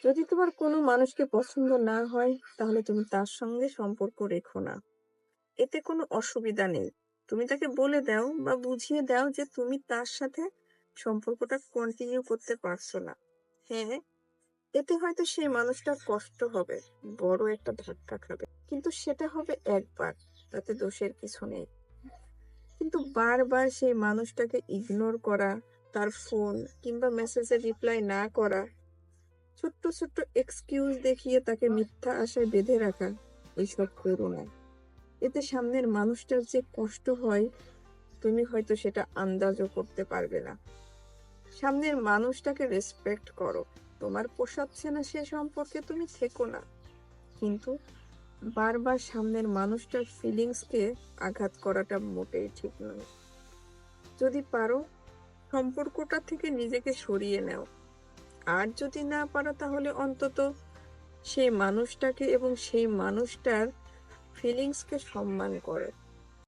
যদি তোমার কোনো মানুষকে পছন্দ না হয়, তাহলে তুমি তার সঙ্গে সম্পর্ক রেখো না। এতে কোনো অসুবিধা নেই। তুমি তাকে বলে দাও বা বুঝিয়ে দাও যে তুমি তার সাথে সম্পর্কটা কন্টিনিউ করতে পারছো না। হ্যাঁ, এতে হয়তো সেই মানুষটার কষ্ট হবে, বড় একটা ধাক্কা খাবে। কিন্তু সেটা হবে একবার, তাতে দোষের কিছু নেই। কিন্তু বারবার সেই মানুষটাকে ইগনোর করা, তার ফোন কিংবা মেসেজের রিপ্লাই না করা, ছোট্ট ছোট্ট এক্সকিউজ দেখিয়ে তাকে মিথ্যা আশায় বেঁধে রাখা, এইসব করো না। এতে সামনের মানুষটার যে কষ্ট হয়, তুমি হয়তো সেটা আন্দাজও করতে পারবে না। সামনের মানুষটাকে রেসপেক্ট করো। তোমার পোষাচ্ছে না সে সম্পর্কে তুমি থেকো না। কিন্তু বারবার সামনের মানুষটার ফিলিংসকে আঘাত করাটা মোটেই ঠিক নয়। যদি পারো, সম্পর্কটা থেকে নিজেকে সরিয়ে নাও। আর যদি না পারো, তাহলে অন্তত সেই মানুষটাকে এবং সেই মানুষটার ফিলিংসকে সম্মান করো।